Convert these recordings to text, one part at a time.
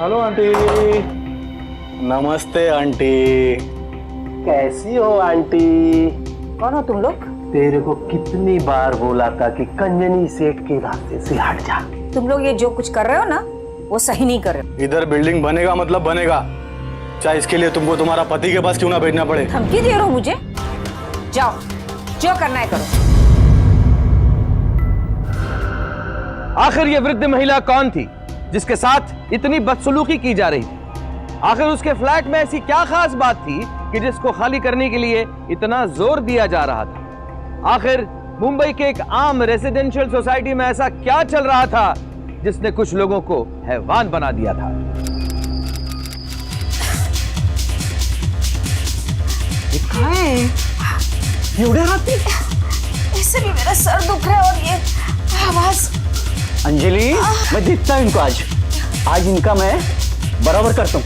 Hello aunty. नमस्ते aunty. कैसी हो आंटी? कौन हो तुम लोग? तेरे को कितनी बार बोला था कि कंजनी सेठ के रास्ते से हट जा। तुम लोग ये जो कुछ कर रहे हो ना, वो सही नहीं कर रहे हो। इधर बिल्डिंग बनेगा मतलब बनेगा, चाहे इसके लिए तुमको तुम्हारा पति के पास क्यों ना भेजना पड़े। धमकी दे रहे हो मुझे? जाओ, जो करना है करो। आखिर ये वृद्ध महिला कौन थी जिसके साथ इतनी बदसलूकी की जा रही थी? आखिर उसके फ्लैट में ऐसी क्या खास बात थी कि जिसको खाली करने के लिए इतना जोर दिया जा रहा था? आखिर मुंबई के एक आम रेजिडेंशियल सोसाइटी में ऐसा क्या चल रहा था जिसने कुछ लोगों को हैवान बना दिया था? कहाँ है? एवढे रात्री? ऐसे भी मेरा सर दुख रहा है और ये आवाज। अंजलि, मैं देखता हूं इनको आज इनका मैं बराबर करता हूं।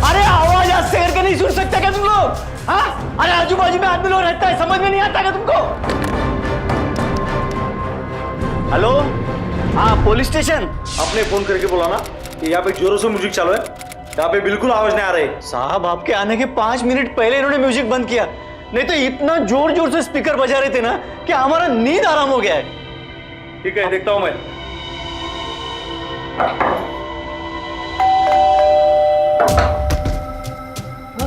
अरे आवाज आज शेर के नहीं सुन सकते क्या तुम लोग? हाँ? अरे आजू बाजू में आदमी लोग रहता है, समझ में नहीं आता क्या तुमको? हेलो, हाँ पुलिस स्टेशन। आपने फोन करके बोला ना कि यहाँ पे जोरों से म्यूजिक चालू है, यहाँ पे बिल्कुल आवाज नहीं आ रही। साहब, आपके आने के 5 मिनट पहले इन्होंने म्यूजिक बंद किया, नहीं तो इतना जोर जोर से स्पीकर बजा रहे थे ना कि हमारा नींद आराम हो गया है। ठीक है, देखता हूं मैं।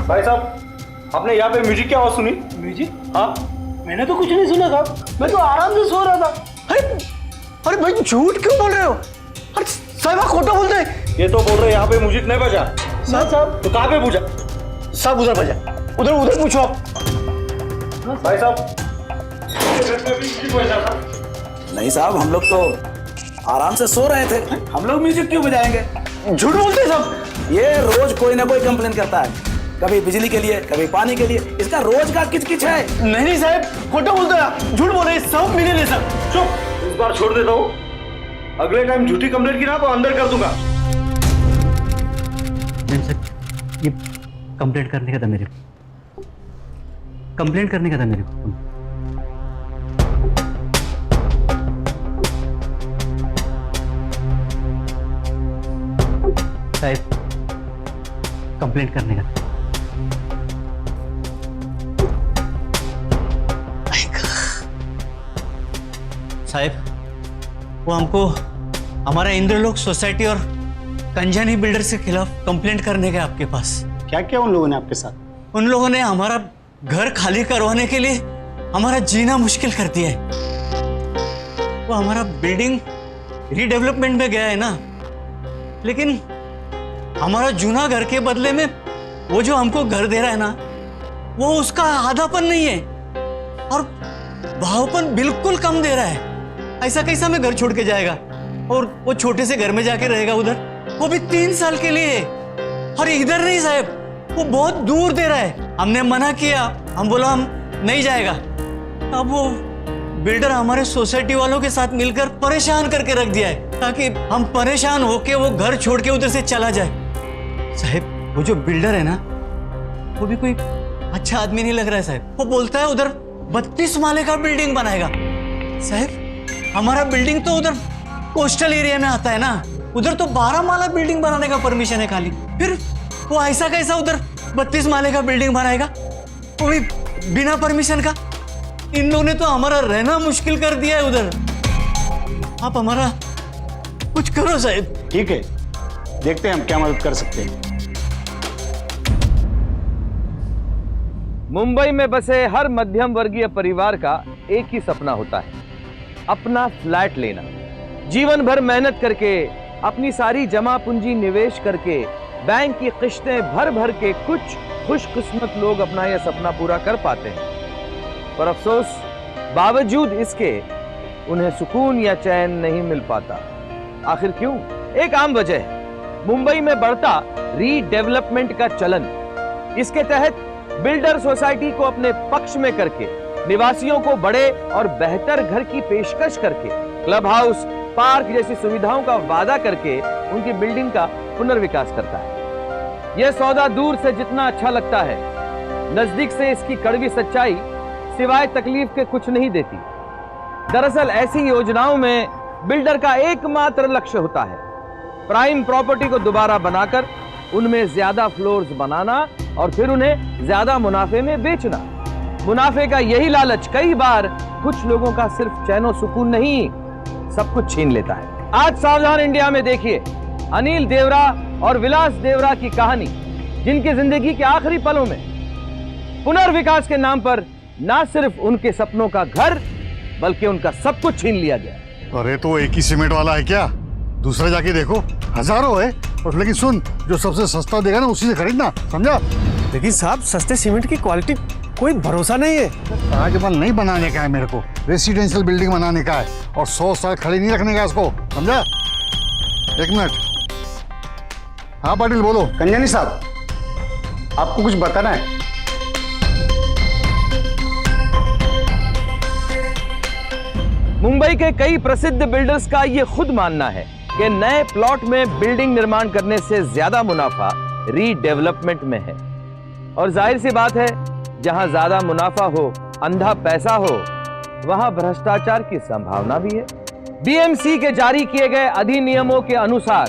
भाई साहब, आपने यहाँ पे म्यूजिक की आवाज सुनी? म्यूजिक? हाँ, मैंने तो कुछ नहीं सुना था, मैं तो आराम से सो रहा था। अरे भाई, झूठ क्यों बोल रहे हो? अरे साहब, आप खोटा बोलते हैं। ये तो बोल रहे यहाँ पे म्यूजिक नहीं बजा। साहब, तो कहाँ पे पूछा? सब उधर बजा, उधर पूछो आप। भाई साहब, म्यूजिक बजा था। नहीं साहब, हम लोग तो आराम से सो रहे थे, हम लोग म्यूजिक क्यों बजाएंगे? झूठ बोलते हैं सब। ये रोज कोई ना कोई कंप्लेन करता है, कभी बिजली के लिए, कभी पानी के लिए। इसका रोज का किच-किच है। नहीं साहब, खोटा बोलते हैं, झूठ बोल रहे हैं, सब मिले नहीं सब। चुप, इस बार छोड़ देता हूँ। अगले टाइम झूठी कंप्लेंट की ना तो अंदर कर दूंगा। ये कंप्लेंट करने का था मेरे को, कंप्लेंट करने का था मेरे को। साहब, कंप्लेंट करने का। साहब, वो हमको हमारा इंद्रलोक सोसाइटी और कंजानी बिल्डर्स के खिलाफ कंप्लेंट करने गए आपके पास। क्या क्या उन लोगों ने आपके साथ? उन लोगों ने हमारा घर खाली करवाने के लिए हमारा जीना मुश्किल कर दिया है। वो हमारा बिल्डिंग रीडेवलपमेंट में गया है ना, लेकिन हमारा जूना घर के बदले में वो जो हमको घर दे रहा है ना, वो उसका आधापन नहीं है और भावपन बिल्कुल कम दे रहा है। ऐसा कैसा में घर छोड़ के जाएगा और वो छोटे से घर में जाके रहेगा उधर, वो भी 3 साल के लिए। और इधर नहीं साहब, वो बहुत दूर दे रहा है। हमने मना किया, हम बोला हम नहीं जाएगा। अब वो बिल्डर हमारे सोसाइटी वालों के साथ मिलकर परेशान करके रख दिया है ताकि हम परेशान होके वो घर छोड़ के उधर से चला जाए। साहब, वो जो बिल्डर है ना, वो भी कोई अच्छा आदमी नहीं लग रहा है साहब। वो बोलता है उधर 32 माले का बिल्डिंग बनाएगा। साहब, हमारा बिल्डिंग तो उधर कोस्टल एरिया में आता है ना, उधर तो 12 माला बिल्डिंग बनाने का परमिशन है खाली। फिर वो ऐसा कैसा उधर 32 माले का बिल्डिंग बनाएगा, वो भी बिना परमिशन का? इन लोगों ने तो हमारा रहना मुश्किल कर दिया है उधर। आप हमारा कुछ करो साहब। ठीक है, देखते हैं हम क्या मदद कर सकते हैं। मुंबई में बसे हर मध्यम वर्गीय परिवार का एक ही सपना होता है, अपना फ्लैट लेना। जीवन भर मेहनत करके, अपनी सारी जमा पूंजी निवेश करके, बैंक की किश्तें भर भर के कुछ खुशकिस्मत लोग अपना यह सपना पूरा कर पाते हैं। पर अफसोस, बावजूद इसके उन्हें सुकून या चैन नहीं मिल पाता। आखिर क्यों? एक आम वजह है मुंबई में बढ़ता रीडेवलपमेंट का चलन। इसके तहत बिल्डर सोसाइटी को अपने पक्ष में करके निवासियों को बड़े और बेहतर घर की पेशकश करके, क्लब हाउस, पार्क जैसी सुविधाओं का वादा करके उनकी बिल्डिंग का पुनर्विकास करता है। यह सौदा दूर से जितना अच्छा लगता है, नजदीक से इसकी कड़वी सच्चाई सिवाय तकलीफ के कुछ नहीं देती। दरअसल ऐसी योजनाओं में बिल्डर का एकमात्र लक्ष्य होता है प्राइम प्रॉपर्टी को दोबारा बनाकर उनमें ज्यादा फ्लोर्स बनाना और फिर उन्हें ज्यादा मुनाफे में बेचना। मुनाफे का यही लालच कई बार कुछ लोगों का सिर्फ चैनो सुकून नहीं, सब कुछ छीन लेता है। आज सावधान इंडिया में देखिए अनिल देवरा और विलास देवरा की कहानी, जिनकी जिंदगी के आखिरी पलों में पुनर्विकास के नाम पर ना सिर्फ उनके सपनों का घर बल्कि उनका सब कुछ छीन लिया गया। अरे तो एक ही सीमेंट वाला है क्या? दूसरा जाके देखो, हजारों है। और लेकिन सुन, जो सबसे सस्ता देगा ना उसी से खरीदना, समझा? लेकिन साहब सस्ते सीमेंट की क्वालिटी कोई भरोसा नहीं है। ताजमहल नहीं बनाने का है मेरे को, रेसिडेंशियल बिल्डिंग बनाने का है और 100 साल खड़ी नहीं रखने का इसको, समझा? एक मिनट। हाँ पाटिल बोलो। कंजानी साहब, आपको कुछ बताना है? मुंबई के कई प्रसिद्ध बिल्डर्स का यह खुद मानना है कि नए प्लॉट में बिल्डिंग निर्माण करने से ज्यादा मुनाफा रीडेवलपमेंट में है। और जाहिर सी बात है, जहां ज्यादा मुनाफा हो, अंधा पैसा हो, वहां भ्रष्टाचार की संभावना भी है। बीएमसी के जारी किए गए अधिनियमों के अनुसार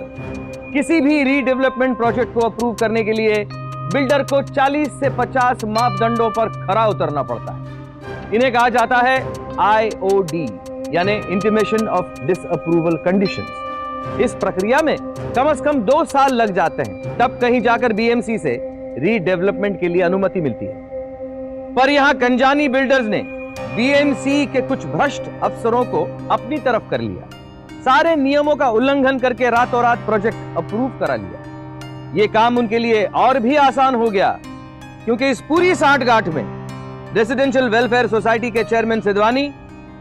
किसी भी रीडेवलपमेंट प्रोजेक्ट को अप्रूव करने के लिए बिल्डर को 40 से 50 मापदंडों पर खरा उतरना पड़ता है। इन्हें कहा जाता है IOD, यानी इंटीमेशन ऑफ डिसअप्रूवल कंडीशंस। इस प्रक्रिया में कम से कम 2 साल लग जाते हैं, तब कहीं जाकर बीएमसी से रीडेवलपमेंट के लिए अनुमति मिलती है। पर यहां कंजानी बिल्डर्स ने बीएमसी के कुछ भ्रष्ट अफसरों को अपनी तरफ कर लिया, सारे नियमों का उल्लंघन करके रातों रात प्रोजेक्ट अप्रूव करा लिया। यह काम उनके लिए और भी आसान हो गया, क्योंकि इस पूरी सांठगांठ में रेसिडेंशियल वेलफेयर सोसाइटी के चेयरमैन सिद्धवानी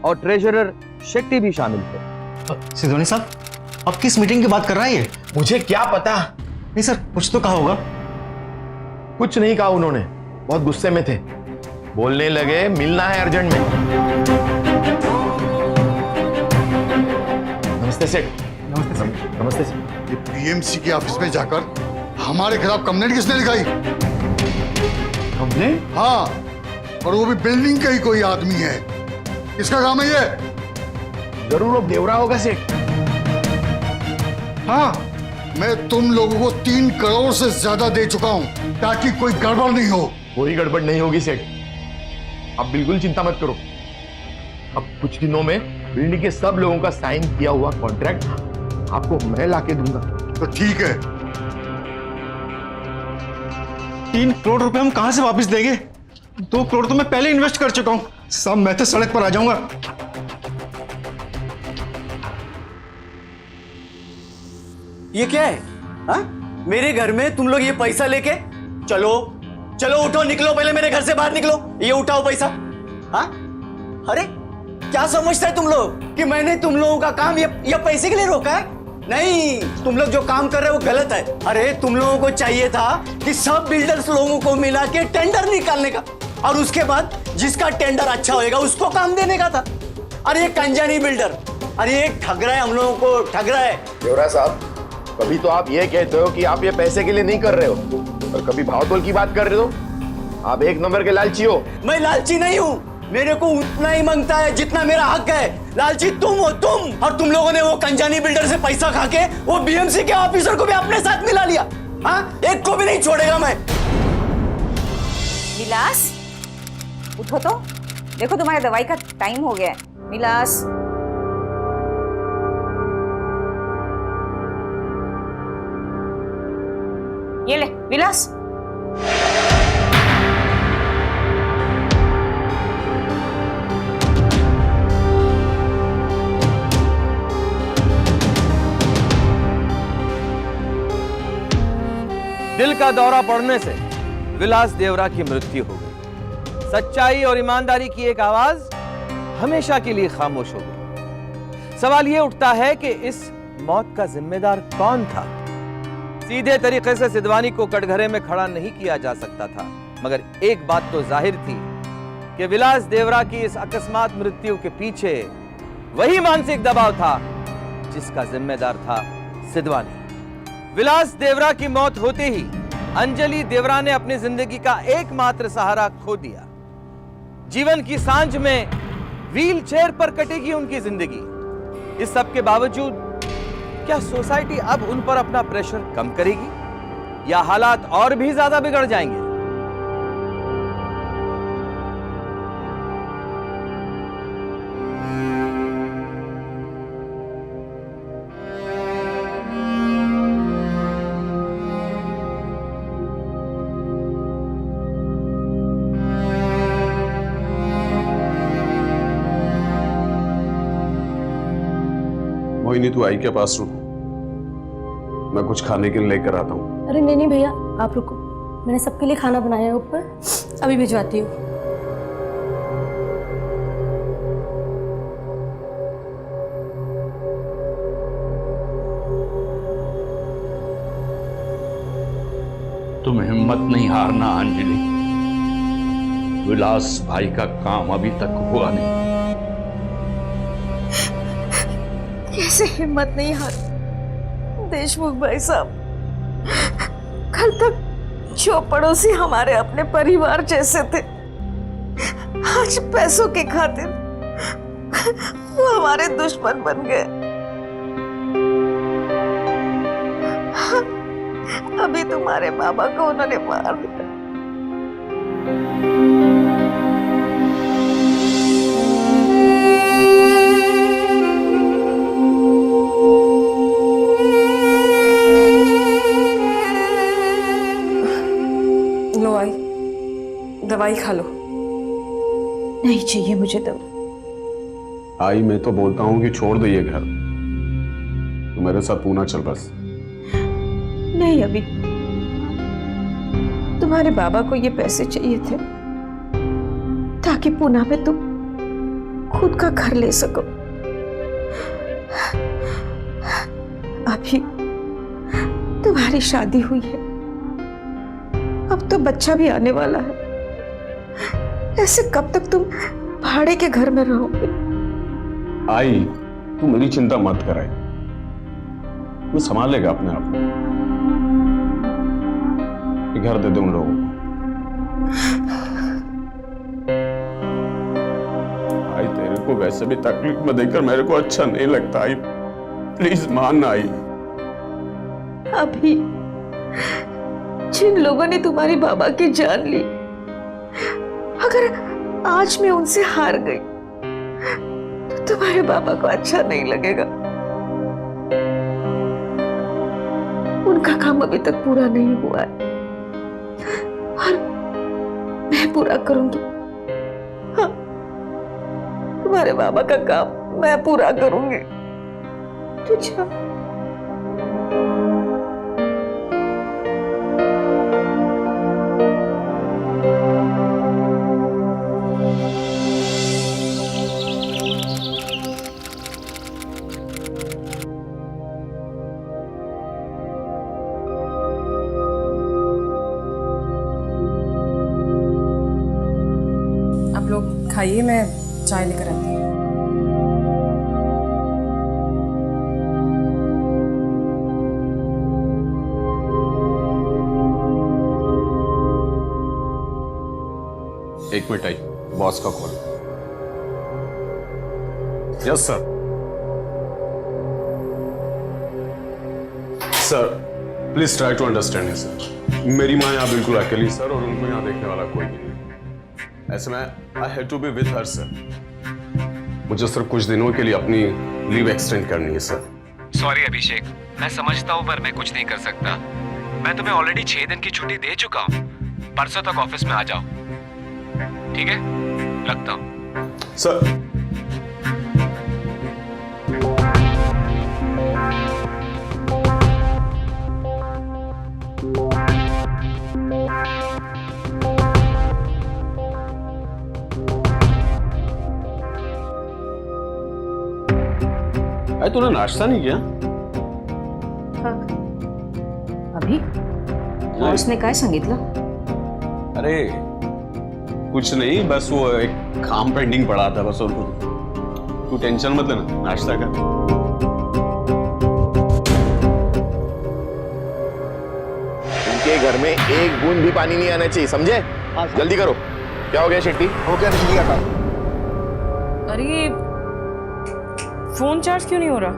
और ट्रेजरर शेट्टी भी शामिल थे। सिद्धवानी साहब, अब किस मीटिंग की बात कर रहा है ये? मुझे क्या पता। नहीं सर, कुछ तो कहा होगा। कुछ नहीं कहा उन्होंने, बहुत गुस्से में थे। बोलने लगे मिलना है अर्जेंट में। नमस्ते सेठ। नमस्ते सर। नमस्ते सेठ। ये बीएमसी के ऑफिस में जाकर हमारे खिलाफ कंप्लेंट किसने लिखाई? कंप्लेंट? हाँ, और वो भी बिल्डिंग का ही कोई आदमी है। किसका काम है ये? जरूर वो देवरा होगा सेठ। हाँ, मैं तुम लोगों को 3 करोड़ से ज्यादा दे चुका हूं ताकि कोई गड़बड़ नहीं हो। कोई गड़बड़ नहीं होगी सेठ, आप बिल्कुल चिंता मत करो। अब कुछ दिनों में बिल्डिंग के सब लोगों का साइन किया हुआ कॉन्ट्रैक्ट आपको मैं लाके दूंगा। तो ठीक है। 3 करोड़ रुपए हम कहां से वापस देंगे? 2 करोड़ तो मैं पहले इन्वेस्ट कर चुका हूं। सब मैं तो सड़क पर आ जाऊंगा। ये क्या है? हा? मेरे घर में तुम लोग ये पैसा लेके चलो चलो उठो, निकलो, पहले मेरे घर से बाहर निकलो, ये उठाओ पैसा। हाँ? अरे क्या समझता है तुम लोग कि मैंने तुम लोगों का काम ये पैसे के लिए रोका है? नहीं, तुम लोग जो काम कर रहे हो वो गलत है। अरे तुम लोगों को चाहिए था कि सब बिल्डर्स लोगों को मिला के टेंडर निकालने का, और उसके बाद जिसका टेंडर अच्छा होएगा उसको काम देने का था। अरे ये कंजानी बिल्डर, अरे ये ठग रहा है, हम लोगों को ठग रहा है। देवरा साहब, कभी तो आप ये कहते हो कि आप ये पैसे के लिए नहीं कर रहे हो, और कभी भावतोल की बात कर रहे हो। आप 1 नंबर के लालची हो। मैं लालची नहीं हूँ, मेरे को उतना ही मांगता है जितना मेरा हक है। लालची तुम हो, तुम। और तुम लोगों ने वो कंजानी बिल्डर से पैसा खा के वो बीएमसी के ऑफिसर को भी अपने साथ मिला लिया। हाँ, एक को भी नहीं छोड़ेगा मैं। विलास, उठो तो, देखो तुम्हारे दवाई का टाइम हो गया है। विलास, ये ले विलास। दिल का दौरा पड़ने से विलास देवरा की मृत्यु हो गई। सच्चाई और ईमानदारी की एक आवाज हमेशा के लिए खामोश हो गई। सवाल यह उठता है कि इस मौत का जिम्मेदार कौन था? सीधे तरीके से सिद्धवानी को कटघरे में खड़ा नहीं किया जा सकता था, मगर एक बात तो जाहिर थी कि विलास देवरा की इस अकस्मात मृत्यु के पीछे वही मानसिक दबाव था जिसका जिम्मेदार था सिद्धवानी। विलास देवरा की मौत होते ही अंजलि देवरा ने अपनी जिंदगी का एकमात्र सहारा खो दिया। जीवन की सांझ में व्हील चेयर पर कटेगी उनकी जिंदगी। इस सब के बावजूद क्या सोसाइटी अब उन पर अपना प्रेशर कम करेगी या हालात और भी ज्यादा बिगड़ जाएंगे? मोहिनी, तू आई के पास रुक, मैं कुछ खाने के लिए लेकर आता हूँ। अरे नहीं भैया, आप रुको, मैंने सबके लिए खाना बनाया है ऊपर, अभी भिजवाती हूँ। तुम हिम्मत नहीं हारना अंजलि, विलास भाई का काम अभी तक हुआ नहीं। कैसे हिम्मत नहीं हार देशमुख भाई साहब, कल तक जो पड़ोसी हमारे अपने परिवार जैसे थे, आज पैसों के खातिर वो हमारे दुश्मन बन गए। अभी तुम्हारे बाबा को उन्होंने मार दिया। दवाई खा लो। नहीं चाहिए मुझे दवा। आई, मैं तो बोलता हूँ कि छोड़ दो ये घर, तू मेरे साथ पूना चल बस। नहीं, अभी तुम्हारे बाबा को ये पैसे चाहिए थे ताकि पूना में तुम खुद का घर ले सको। अभी तुम्हारी शादी हुई है, अब तो बच्चा भी आने वाला है। ऐसे कब तक तुम भाड़े के घर में रहोगे? आई, तू मेरी चिंता मत कराई, मैं संभाल लेगा अपने आप को। ये घर दे दे उन लोगों को। आई, तेरे को वैसे भी तकलीफ में देखकर मेरे को अच्छा नहीं लगता। आई प्लीज मान ना। आई, अभी जिन लोगों ने तुम्हारी बाबा की जान ली, अगर आज मैं उनसे हार गई तो तुम्हारे बाबा को अच्छा नहीं लगेगा। उनका काम अभी तक पूरा नहीं हुआ है और मैं पूरा करूंगी। हाँ, तुम्हारे बाबा का काम मैं पूरा करूंगी। तू जा। आप लोग खाइए, मैं चाय लेकर आती हूँ। एक मिनट आई, बॉस का call. Yes sir. Sir please try to understand sir. मेरी माँ यहाँ बिल्कुल अकेली सर, और उनको यहाँ देखने वाला कोई नहीं। ऐसे में I have to be with her sir. मुझे सर कुछ दिनों के लिए अपनी लीव एक्सटेंड करनी है सर। सॉरी अभिषेक, मैं समझता हूँ पर मैं कुछ नहीं कर सकता। मैं तुम्हें ऑलरेडी 6 दिन की छुट्टी दे चुका हूँ। परसों तक ऑफिस में आ जाओ, ठीक है? रखता हूँ सर। तूने नाश्ता नहीं किया? हाँ, अभी बॉसने काय सांगितलं? अरे कुछ नहीं, बस वो एक काम पेंडिंग पड़ा था बस। और तू टेंशन मत लेना, नाश्ता कर। इनके घर में एक बूंद भी पानी नहीं आना चाहिए, समझे? जल्दी करो। क्या हो गया शेट्टी? हो गया बिजली का काम। अरे फोन चार्ज क्यों नहीं हो रहा?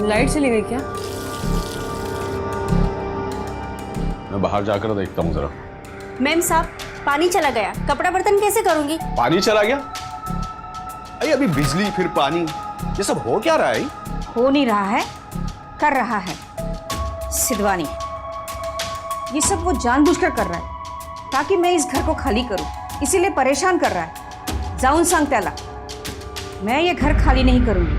लाइट चली गई क्या? मैं बाहर जाकर देखता हूँ जरा। मैम साहब, पानी चला गया, कपड़ा बर्तन कैसे करूंगी? पानी चला गया? अरे अभी बिजली फिर पानी, ये सब हो क्या रहा है? हो नहीं रहा है, कर रहा है सिद्धवानी। ये सब वो जानबूझकर कर रहा है ताकि मैं इस घर को खाली करूं, इसीलिए परेशान कर रहा है। जाऊन सांग त्याला, मैं ये घर खाली नहीं करूंगी,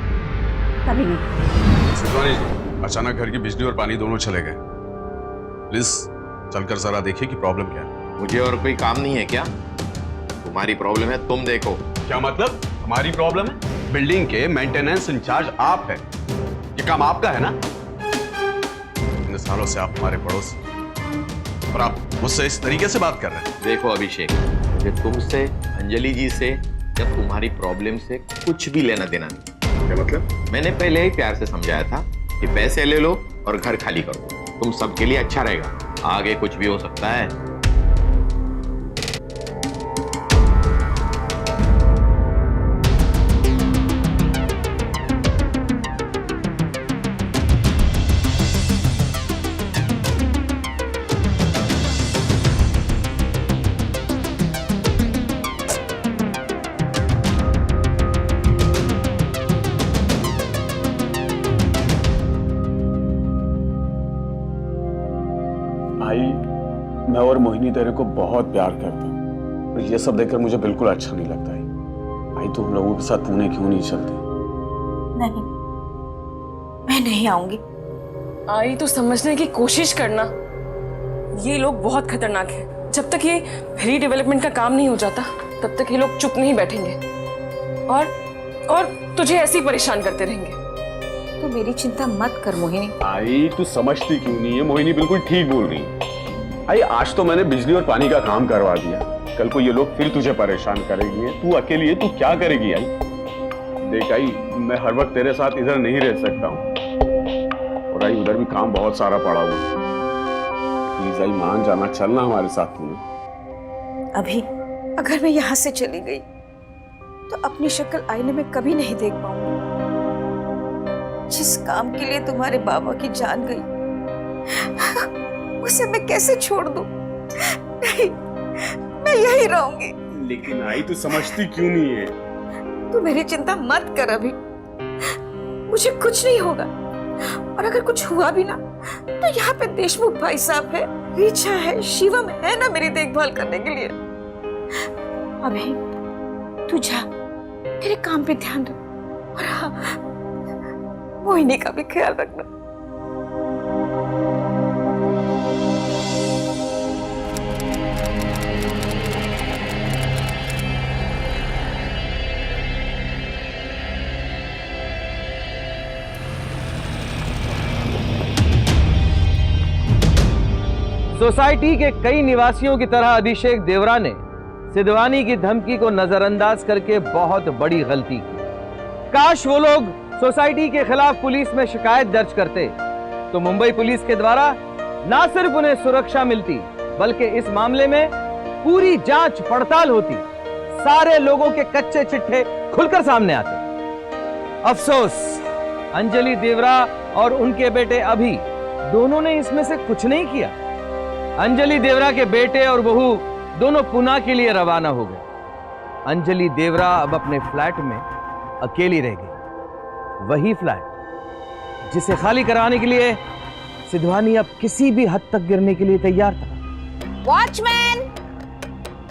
कभी नहीं। सिद्धवानी जी, अचानक घर की बिजली और पानी दोनों चले गए। प्लीज चलकर जरा देखिए कि प्रॉब्लम क्या है। मुझे और कोई काम नहीं है क्या? तुम्हारी प्रॉब्लम है, तुम देखो। क्या मतलब हमारी प्रॉब्लम है? बिल्डिंग के मेंटेनेंस इंचार्ज आप है, ये काम आपका है ना? इतने सालों से आप हमारे पड़ोसी, और आप मुझसे इस तरीके से बात कर रहे हैं। देखो अभिषेक, मुझे तुमसे, अंजलि जी से या तुम्हारी प्रॉब्लम से कुछ भी लेना देना नहीं। क्या मतलब? मैंने पहले ही प्यार से समझाया था कि पैसे ले लो और घर खाली करो, तुम सबके लिए अच्छा रहेगा। आगे कुछ भी हो सकता है। भाई, मैं और मोहिनी तेरे को बहुत प्यार करते हैं, और ये सब देखकर मुझे बिल्कुल अच्छा नहीं लगता है। भाई तू हम लोगों के साथ पुणे क्यों नहीं चलती? नहीं, मैं नहीं आऊंगी। आई तो समझने की कोशिश करना, ये लोग बहुत खतरनाक हैं। जब तक ये रीडेवलपमेंट का काम नहीं हो जाता तब तक ये लोग चुप नहीं बैठेंगे और तुझे ऐसे ही परेशान करते रहेंगे। तो मेरी चिंता मत कर मोहिनी। आई तू समझती क्यों नहीं है? मोहिनी बिल्कुल ठीक बोल रही है। आई आज तो मैंने बिजली और पानी का काम करवा दिया, कल को ये लोग फिर तुझे परेशान करेंगे। तू अकेली है, तू क्या करेगी? आई देख आई, मैं हर वक्त तेरे साथ इधर नहीं रह सकता हूँ, और आई उधर भी काम बहुत सारा पड़ा हुआ। प्लीज आई मान जाना, चलना हमारे साथ। तूने अभी अगर मैं यहाँ से चली गई तो अपनी शक्ल आईने में कभी नहीं देख पाऊंगी। जिस काम के लिए तुम्हारे बाबा की जान गई, उसे मैं कैसे छोड़ दूं? नहीं, मैं यही रहूंगी। लेकिन आई तू समझती क्यों नहीं है? तू मेरी चिंता मत कर अभी, मुझे कुछ नहीं होगा। और अगर कुछ हुआ भी ना तो यहाँ पे देशमुख भाई साहब है, रीचा है, शिवम है ना मेरी देखभाल करने के लिए। अभी तू जा, तेरे काम पे ध्यान दो, और हाँ, मोहिनी का भी ख्याल रखना। सोसाइटी के कई निवासियों की तरह अभिषेक देवरा ने सिद्धवानी की धमकी को नजरअंदाज करके बहुत बड़ी गलती की। काश वो लोग सोसाइटी के खिलाफ पुलिस में शिकायत दर्ज करते तो मुंबई पुलिस के द्वारा न सिर्फ उन्हें सुरक्षा मिलती, बल्कि इस मामले में पूरी जांच पड़ताल होती, सारे लोगों के कच्चे चिट्ठे खुलकर सामने आते। अफसोस, अंजलि देवरा और उनके बेटे अभी दोनों ने इसमें से कुछ नहीं किया। अंजलि देवरा के बेटे और बहू दोनों पुणे के लिए रवाना हो गए। अंजलि देवरा अब अपने फ्लैट में अकेली रह गई, वही फ्लैट जिसे खाली कराने के लिए सिद्धवानी अब किसी भी हद तक गिरने के लिए तैयार था। वॉचमैन,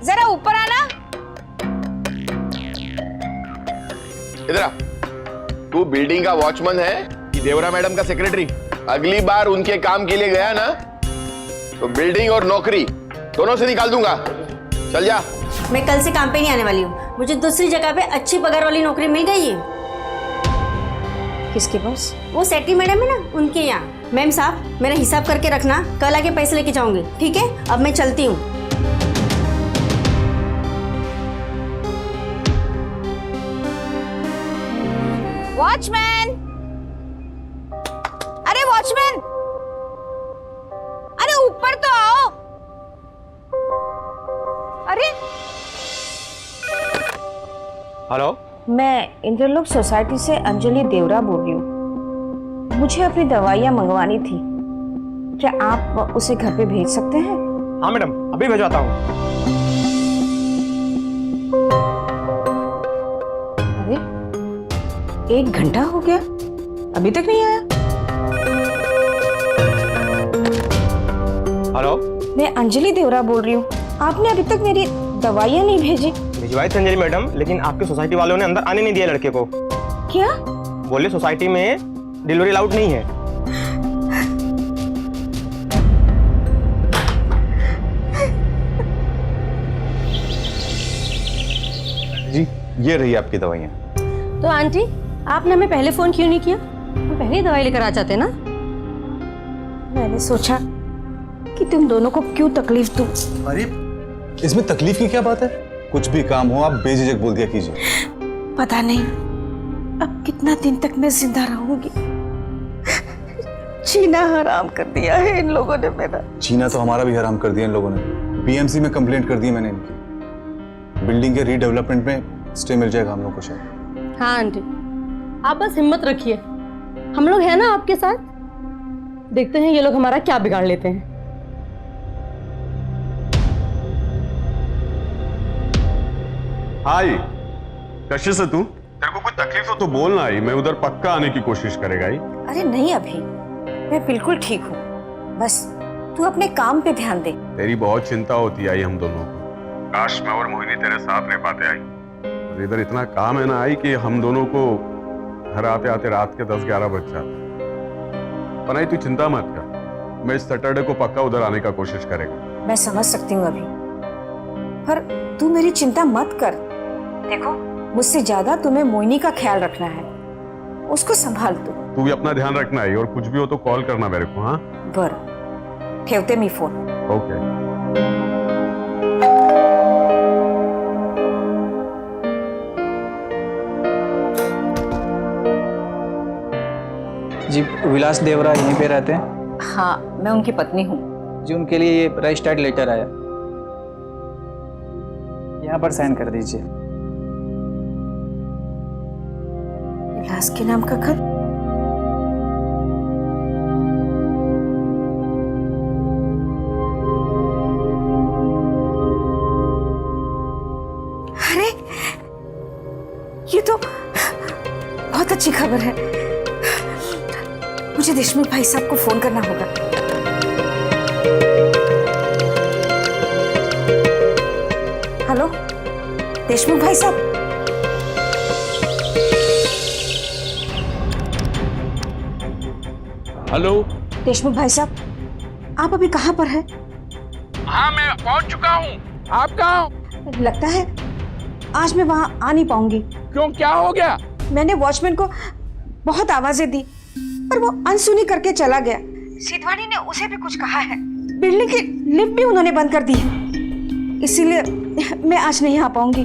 जरा ऊपर आना। इधर आ। तू बिल्डिंग का वॉचमैन है कि देवरा मैडम का सेक्रेटरी? अगली बार उनके काम के लिए गया ना तो बिल्डिंग और नौकरी दोनों से निकाल दूंगा। चल जा। मैं कल से काम पे नहीं आने वाली हूँ, मुझे दूसरी जगह पे अच्छी पगार वाली नौकरी मिल गई है। किसके पास? वो सेक्रेटरी मैडम है ना, उनके यहाँ। मैम साहब, मेरा हिसाब करके रखना, कल आके पैसे लेके जाऊंगी, ठीक है? अब मैं चलती हूँ। वॉचमैन, अरे वॉचमैन, अरे ऊपर तो आओ। अरे हेलो, मैं इंद्रलोक सोसाइटी से अंजलि देवरा बोल रही हूँ। मुझे अपनी दवाइयाँ मंगवानी थी, क्या आप उसे घर पे भेज सकते हैं? हाँ मैडम, अभी भिजवाता हूँ। अरे 1 घंटा हो गया, अभी तक नहीं आया। हेलो, मैं अंजलि देवरा बोल रही हूँ। आपने अभी तक मेरी दवाइयाँ नहीं भेजी। भिजवाई थी अंजलि मैडम, लेकिन आपके सोसाइटी वालों ने अंदर आने नहीं दिया लड़के को। क्या? बोले सोसाइटी में डिलीवरी अलाउड नहीं है। जी, ये रही आपकी दवाइयाँ। तो आंटी, आपने हमें पहले फोन क्यों नहीं किया? हम पहले ही दवाई लेकर आ जाते ना। मैंने सोचा कि तुम दोनों को क्यों तकलीफ दूं। अरे इसमें तकलीफ की क्या बात है? कुछ भी काम हो आप बेझिझक बोल दिया कीजिए। पता नहीं अब कितना दिन तक मैं जिंदा रहूंगी। जीना हराम कर दिया है इन लोगों ने मेरा। जीना तो हमारा भी हराम कर दिया इन लोगों ने। बीएमसी में कंप्लेंट कर दी मैंने इनकी। बिल्डिंग के रीडेवलपमेंट में स्टे मिल जाएगा हम लोग को शायद। हाँ आंटी, आप बस हिम्मत रखिए, हम लोग हैं ना आपके साथ। देखते हैं ये लोग हमारा क्या बिगाड़ लेते हैं। हाय, कशिश है तू? तेरे को कोई तकलीफ हो तो बोलना ही, मैं उधर पक्का आने की कोशिश करेगा ही। अरे नहीं अभी, मैं बिल्कुल ठीक हूँ। बस तू अपने काम पे ध्यान दे। तेरी बहुत चिंता होती आई हम दोनों को। काश मैं और मोहिनी तेरे साथ रह पाते आई। और इधर इतना काम है ना आई कि हम दोनों को घर आते आते रात के 10-11 बज जाते। पर नहीं, तू चिंता मत कर, मैं इस सैटरडे को पक्का उधर आने का कोशिश करेगा। मैं समझ सकती हूँ अभी, पर तू मेरी चिंता मत कर। देखो, मुझसे ज्यादा तुम्हें मोहिनी का ख्याल रखना है, उसको संभाल तू भी अपना ध्यान रखना है, और कुछ भी हो तो कॉल करना मेरे को। हाँ बरं, ठेवते मी फोन। ओके। जी, विलास देवरा यहीं पे रहते हैं? हाँ, मैं उनकी पत्नी हूँ। जी, उनके लिए ये रजिस्टर्ड लेटर आया, यहाँ पर साइन कर दीजिए। विलास के नाम का खत? अरे ये तो बहुत अच्छी खबर है। मुझे देशमुख भाई साहब को फोन करना होगा। हेलो देशमुख भाई साहब। हेलो देशमुख भाई साहब, आप अभी कहाँ पर हैं? हाँ, मैं पहुंच चुका हूँ। आप कहाँ हो? लगता है आज मैं वहाँ आ नहीं पाऊंगी। क्यों, क्या हो गया? मैंने वॉचमैन को बहुत आवाजें दी, पर वो अनसुनी करके चला गया। सिद्धवानी ने उसे भी कुछ कहा है। बिल्डिंग की लिफ्ट भी उन्होंने बंद कर दी है, इसीलिए मैं आज नहीं आ पाऊंगी।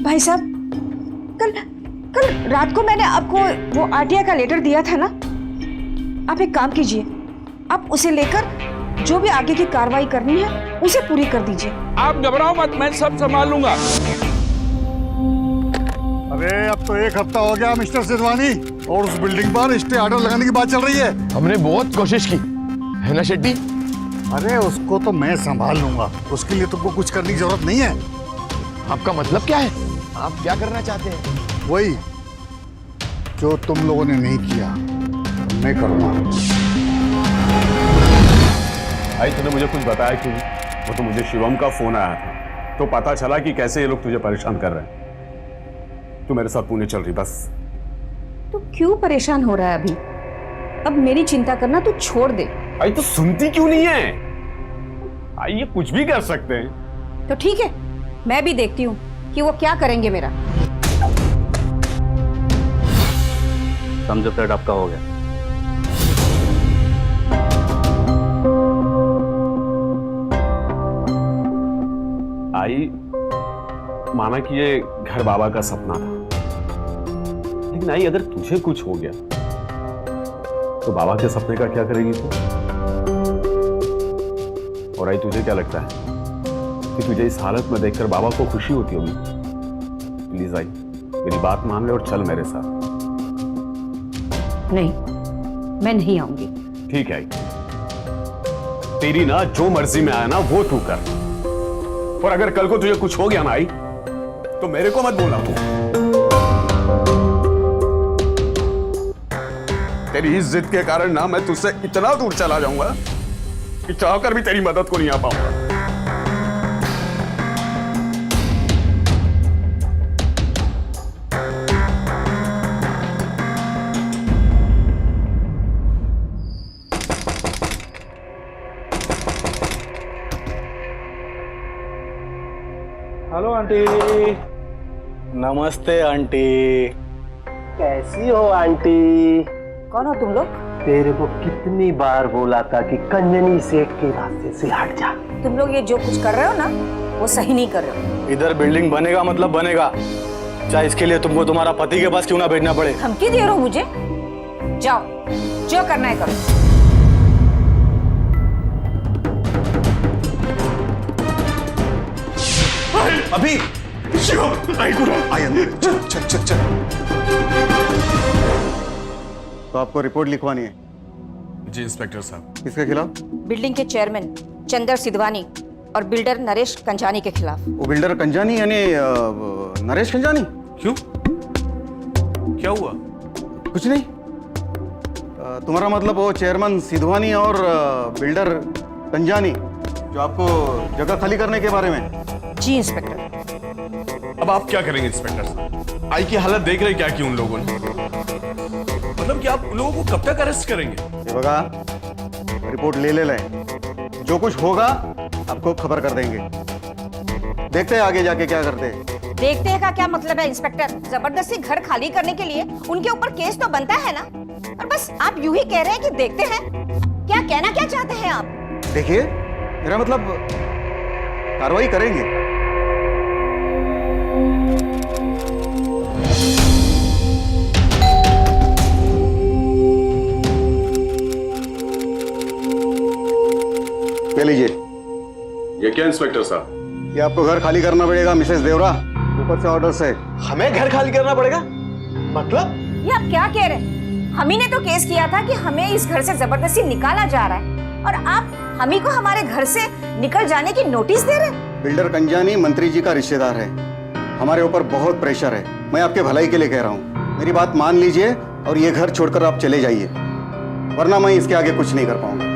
भाई साहब, कल रात को मैंने आपको वो आरटीआई का लेटर दिया था ना, आप एक काम कीजिए, आप उसे लेकर जो भी आगे की कार्रवाई करनी है उसे पूरी कर दीजिए। आप घबराओ मत, मैं सब संभाल लूंगा। अरे अब तो 1 हफ्ता हो गया मिस्टर सिद्धवानी, और उस बिल्डिंग पर स्टे ऑर्डर लगाने की बात चल रही है। हमने बहुत कोशिश की है ना शेट्टी? अरे उसको तो मैं संभाल लूंगा, उसके लिए तुमको कुछ करने की जरूरत नहीं है। आपका मतलब क्या है? आप क्या करना चाहते हैं? वही जो तुम लोगों ने नहीं किया मैं करूंगा। भाई तूने मुझे कुछ बताया क्यों? वो तो मुझे शिवम का फोन आया था, तो पता चला कि कैसे ये लोग तुझे परेशान कर रहे हैं। तू मेरे साथ पुणे चल रही बस। तो क्यों परेशान हो रहा है अभी? अब मेरी चिंता करना तू छोड़ दे। भाई तू सुनती क्यों नहीं है? भाई ये कुछ भी कर सकते हैं। तो ठीक है, मैं भी देखती हूँ कि वो क्या करेंगे मेरा। समझो फ्लैट आपका हो गया। आई माना कि ये घर बाबा का सपना था, लेकिन आई अगर तुझे कुछ हो गया तो बाबा के सपने का क्या करेगी तू? और आई तुझे क्या लगता है कि तुझे इस हालत में देखकर बाबा को खुशी होती होगी? प्लीज आई मेरी बात मान ले और चल मेरे साथ। नहीं, मैं नहीं आऊंगी। ठीक है, तेरी ना जो मर्जी में आया ना वो तू कर, और अगर कल को तुझे कुछ हो गया ना आई तो मेरे को मत बोलना तू। तेरी इस जिद के कारण ना मैं तुझसे इतना दूर चला जाऊंगा कि चाहकर भी तेरी मदद को नहीं आ पाऊंगा। Hello aunty. नमस्ते आंटी। कैसी हो आंटी? कौन हो तुम लोग? तेरे को कितनी बार बोला था कि कंजनी सेठ के रास्ते से हट जा। तुम लोग ये जो कुछ कर रहे हो ना वो सही नहीं कर रहे हो। इधर बिल्डिंग बनेगा मतलब बनेगा, चाहे इसके लिए तुमको तुम्हारा पति के पास क्यों ना भेजना पड़े। धमकी दे रहे हो मुझे? जाओ, जो करना है करो। अभी आई अंदर, चल चल चल चल। तो आपको रिपोर्ट लिखवानी है? जी इंस्पेक्टर साहब। किसके खिलाफ? बिल्डिंग के चेयरमैन चंदर सिद्धवानी और बिल्डर नरेश कंजानी के खिलाफ। वो बिल्डर कंजानी यानी नरेश कंजानी? क्यों, क्या हुआ? कुछ नहीं। तुम्हारा मतलब वो चेयरमैन सिद्धवानी और बिल्डर कंजानी जो आपको जगह खाली करने के बारे में? जी इंस्पेक्टर। अब आप क्या करेंगे इंस्पेक्टर साहब? आई की हालत देख रहे क्या की उन लोगों ने? मतलब कि आप उन लोगों को कब तक अरेस्ट करेंगे? ये बगा, रिपोर्ट ले लें, जो कुछ होगा आपको खबर कर देंगे। देखते हैं आगे जाके क्या करते हैं। देखते हैं का क्या मतलब है इंस्पेक्टर? जबरदस्ती घर खाली करने के लिए उनके ऊपर केस तो बनता है ना, और बस आप यूं ही कह रहे हैं कि देखते हैं। क्या कहना क्या चाहते हैं आप? देखिए, मेरा मतलब कार्रवाई करेंगे। ले लीजिए। ये क्या इंस्पेक्टर साहब? ये आपको घर खाली करना पड़ेगा मिसेस देवरा, ऊपर से ऑर्डर से। हमें घर खाली करना पड़ेगा? मतलब ये आप क्या कह रहे हैं? हम ही ने तो केस किया था कि हमें इस घर से जबरदस्ती निकाला जा रहा है, और आप हम ही को हमारे घर से निकल जाने की नोटिस दे रहे हैं। बिल्डर कंजानी मंत्री जी का रिश्तेदार है, हमारे ऊपर बहुत प्रेशर है। मैं आपके भलाई के लिए कह रहा हूँ, मेरी बात मान लीजिए और ये घर छोड़कर आप चले जाइए, वरना मैं इसके आगे कुछ नहीं कर पाऊंगा।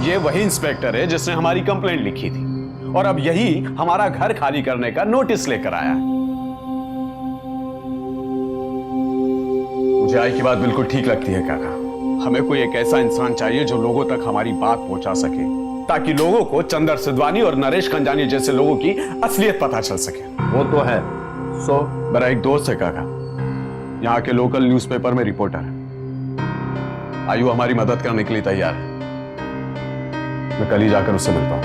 ये वही इंस्पेक्टर है जिसने हमारी कंप्लेंट लिखी थी, और अब यही हमारा घर खाली करने का नोटिस लेकर आया है। मुझे आई की बात बिल्कुल ठीक लगती है काका। हमें कोई एक ऐसा इंसान चाहिए जो लोगों तक हमारी बात पहुंचा सके, ताकि लोगों को चंदर सिद्धवानी और नरेश कंजानी जैसे लोगों की असलियत पता चल सके। वो तो है। मेरा एक दोस्त है काका, यहाँ के लोकल न्यूज़पेपर में रिपोर्टर है। आयु हमारी मदद करने के लिए तैयार है। मैं कल ही जाकर उससे मिलता हूं।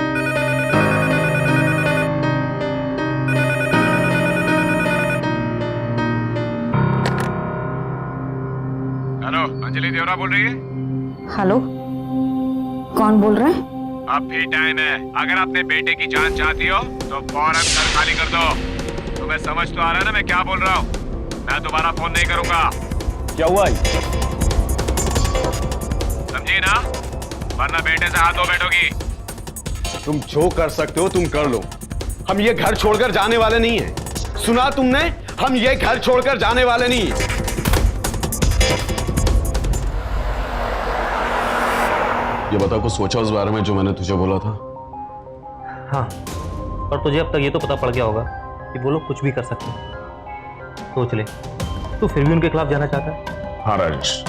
हेलो, अंजलि देवरा बोल रही है? हेलो, कौन बोल रहे हैं? अब भी टाइम है। अगर अपने बेटे की जान चाहती हो तो फौरन घर खाली कर दो। तुम्हें समझ तो आ रहा है ना मैं क्या बोल रहा हूँ? मैं दोबारा फोन नहीं करूंगा। क्या हुआ? समझी ना? वरना बेटे से हाथ धो बैठोगी। तुम जो कर सकते हो तुम कर लो, हम ये घर छोड़कर जाने वाले नहीं हैं। सुना तुमने? हम ये घर छोड़कर जाने वाले नहीं हैं। ये बता, कुछ सोचा उस बारे में जो मैंने तुझे बोला था? हाँ, और तुझे अब तक ये तो पता पड़ गया होगा कि वो लोग कुछ भी कर सकते हैं। सोच ले, तू फिर भी उनके खिलाफ जाना चाहता है? हाँ राजेश,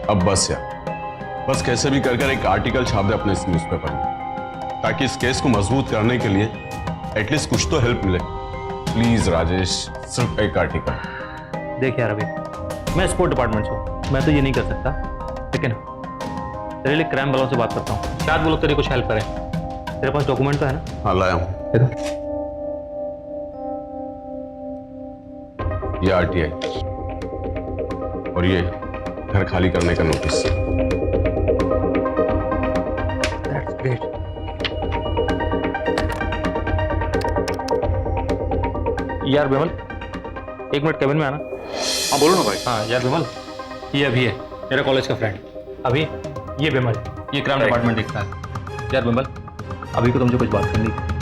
अब बस यार, बस कैसे भी कर एक आर्टिकल छाप दे अपने इस न्यूज़पेपर में, ताकि इस केस को मजबूत करने के लिए एटलीस्ट कुछ तो हेल्प मिले। प्लीज राजेश, सिर्फ एक आर्टिकल। देख यार अभी, मैं स्पोर्ट डिपार्टमेंट से हूँ, मैं तो ये नहीं कर सकता, लेकिन तेरे लिए क्राइम वालों से बात करता हूँ, शायद वो लोग तेरी कुछ हेल्प करें। तेरे पास डॉक्यूमेंट तो है ना? हाँ लाया हूँ। ये आरटीआई और ये घर खाली करने का नोटिस। That's great. यार विमल, 1 मिनट कैबिन में आना। हाँ बोलो ना भाई। हाँ यार विमल, ये अभी है मेरा कॉलेज का फ्रेंड। अभी ये विमल, ये क्राइम डिपार्टमेंट देखता है। यार विमल, अभी को तुमसे कुछ बात करनी थी।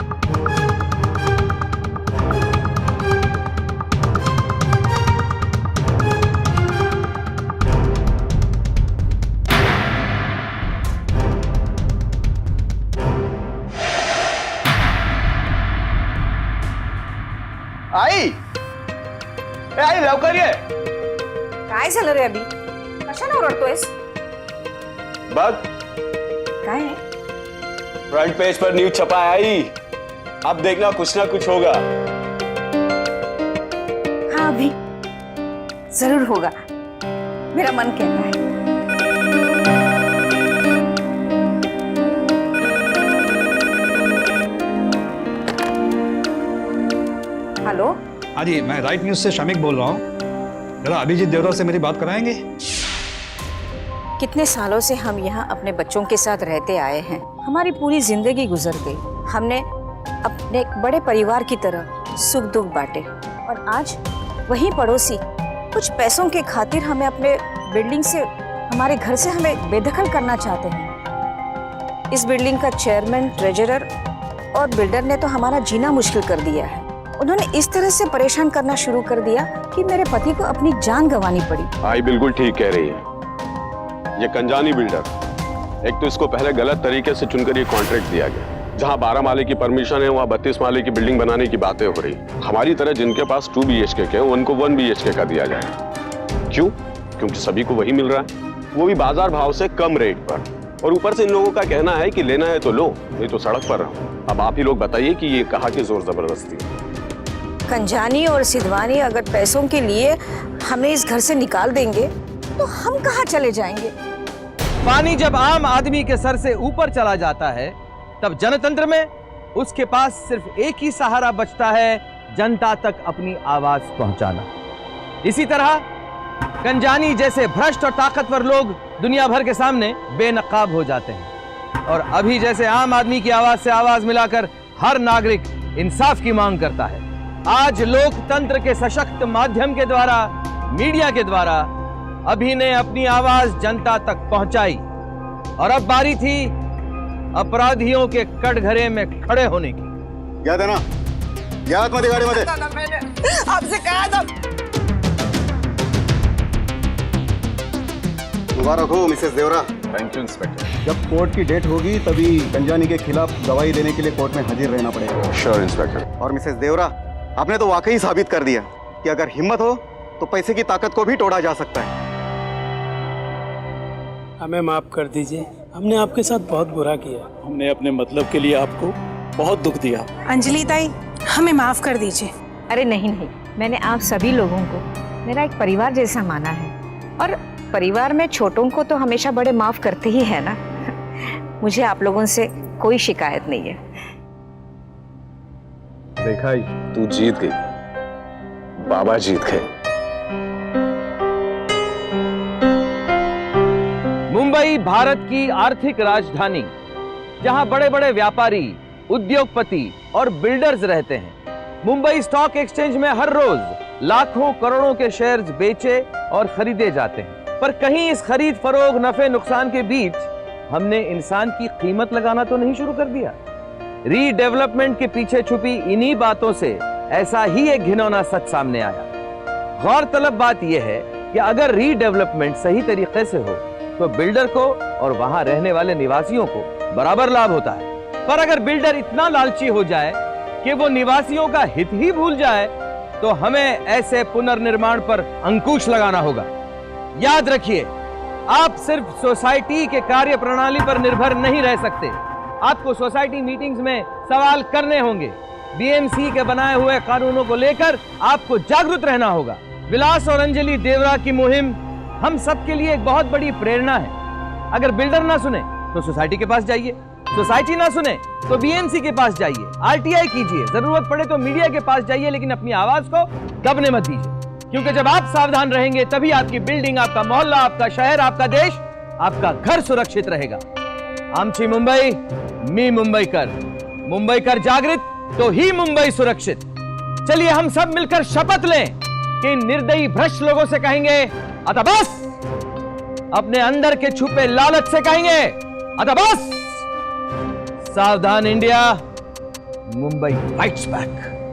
आई लवकर ये काय झालं रे अभी कशाला ओरडतोयस? बघ, काय है? फ्रंट पेज पर न्यूज छपा है आई। अब देखना कुछ ना कुछ होगा। हाँ अभी जरूर होगा, मेरा मन कहता है। हेलो, हाँ जी, मैं राइट न्यूज से शामिक बोल रहा हूँ। जरा अभिजीत देवरा से मेरी बात कराएंगे? कितने सालों से हम यहाँ अपने बच्चों के साथ रहते आए हैं। हमारी पूरी जिंदगी गुजर गई। हमने अपने एक बड़े परिवार की तरह सुख दुख बांटे, और आज वही पड़ोसी कुछ पैसों के खातिर हमें अपने बिल्डिंग से, हमारे घर से हमें बेदखल करना चाहते हैं। इस बिल्डिंग का चेयरमैन, ट्रेजरर और बिल्डर ने तो हमारा जीना मुश्किल कर दिया है। उन्होंने इस तरह से परेशान करना शुरू कर दिया कि मेरे पति को अपनी जान गंवानी पड़ी। आई बिल्कुल ठीक कह रही है। ये कंजानी बिल्डर, एक तो इसको पहले गलत तरीके से चुनकर ये कॉन्ट्रैक्ट दिया गया। जहां 12 माले की परमिशन है, वहां 32 माले की बिल्डिंग बनाने की बातें हो रही। हमारी तरह जिनके पास 2 BHK के, उनको 1 BHK का दिया जाए। क्यों? क्योंकि सभी को वही मिल रहा है, वो भी बाजार भाव से कम रेट पर। और ऊपर से इन लोगों का कहना है कि लेना है तो लो, नहीं तो सड़क पर रहो। अब आप ही लोग बताइए कि ये कहाँ की जोर जबरदस्ती है। कंजानी और सिद्धवानी अगर पैसों के लिए हमें इस घर से निकाल देंगे तो हम कहाँ चले जाएंगे? पानी जब आम आदमी के सर से ऊपर चला जाता है, तब जनतंत्र में उसके पास सिर्फ एक ही सहारा बचता है, जनता तक अपनी आवाज पहुंचाना। इसी तरह कंजानी जैसे भ्रष्ट और ताकतवर लोग दुनिया भर के सामने बेनकाब हो जाते हैं, और अभी जैसे आम आदमी की आवाज से आवाज मिलाकर हर नागरिक इंसाफ की मांग करता है। आज लोकतंत्र के सशक्त माध्यम के द्वारा, मीडिया के द्वारा अभी ने अपनी आवाज जनता तक पहुंचाई, और अब बारी थी अपराधियों के कटघरे में खड़े होने की। याद है ना? याद मत गाड़ी मध्ये। आपसे कहा था। मुबारक हो Mrs Deora. Thank you inspector. जब कोर्ट की डेट होगी तभी कंजानी के खिलाफ गवाही देने के लिए कोर्ट में हाजिर रहना पड़ेगा। Sure inspector. और मिसेस देवरा, आपने तो वाकई साबित कर दिया कि अगर हिम्मत हो तो पैसे की ताकत को भी तोड़ा जा सकता है। हमें माफ कर दीजिए, हमने आपके साथ बहुत बुरा किया। हमने अपने मतलब के लिए आपको बहुत दुख दिया। अंजलि ताई, हमें माफ कर दीजिए। अरे नहीं नहीं, मैंने आप सभी लोगों को मेरा एक परिवार जैसा माना है, और परिवार में छोटों को तो हमेशा बड़े माफ करते ही है ना। मुझे आप लोगों से कोई शिकायत नहीं है। देखा ही, तू जीत गई, बाबा जीत गए। मुंबई भारत की आर्थिक राजधानी, जहां बड़े बड़े व्यापारी, उद्योगपति और बिल्डर्स रहते हैं। मुंबई स्टॉक एक्सचेंज में हर रोज लाखों करोड़ों के शेयर्स बेचे और खरीदे जाते हैं, पर कहीं इस खरीद फरोख, नफे नुकसान के बीच हमने इंसान की कीमत लगाना तो नहीं शुरू कर दिया। रीडेवलपमेंट के पीछे छुपी इन्हीं बातों से ऐसा ही एक घिनौना सच सामने आया। गौरतलब बात यह है कि अगर रीडेवलपमेंट सही तरीके से हो तो बिल्डर को और वहां रहने वाले निवासियों को बराबर लाभ होता है, पर अगर बिल्डर इतना लालची हो जाए कि वो निवासियों का हित ही भूल जाए, तो हमें ऐसे पुनर्निर्माण पर अंकुश लगाना होगा। याद रखिए, आप सिर्फ सोसाइटी के कार्य प्रणाली पर निर्भर नहीं रह सकते। आपको सोसाइटी मीटिंग्स में सवाल करने होंगे। बीएमसी के बनाए हुए कानूनों को लेकर आपको जागरूक रहना होगा। विलास और अंजलि देवरा की मुहिम हम सबके लिए एक बहुत बड़ी प्रेरणा है। अगर बिल्डर ना सुने तो सोसाइटी के पास जाइए, सोसाइटी ना सुने तो बीएमसी के पास जाइए, आरटीआई कीजिए, जरूरत पड़े तो मीडिया के पास जाइए, लेकिन अपनी आवाज को दबने मत दीजिए। क्योंकि जब आप सावधान रहेंगे तभी आपकी बिल्डिंग, आपका मोहल्ला, आपका शहर, आपका देश, आपका घर सुरक्षित रहेगा। आमची मुंबई, मी मुंबईकर, मुंबईकर जागृत तो ही मुंबई सुरक्षित। चलिए हम सब मिलकर शपथ लें कि इन निर्दयी भ्रष्ट लोगों से कहेंगे अतः बस, अपने अंदर के छुपे लालच से कहेंगे अतः बस। सावधान इंडिया, मुंबई फाइट्स बैक।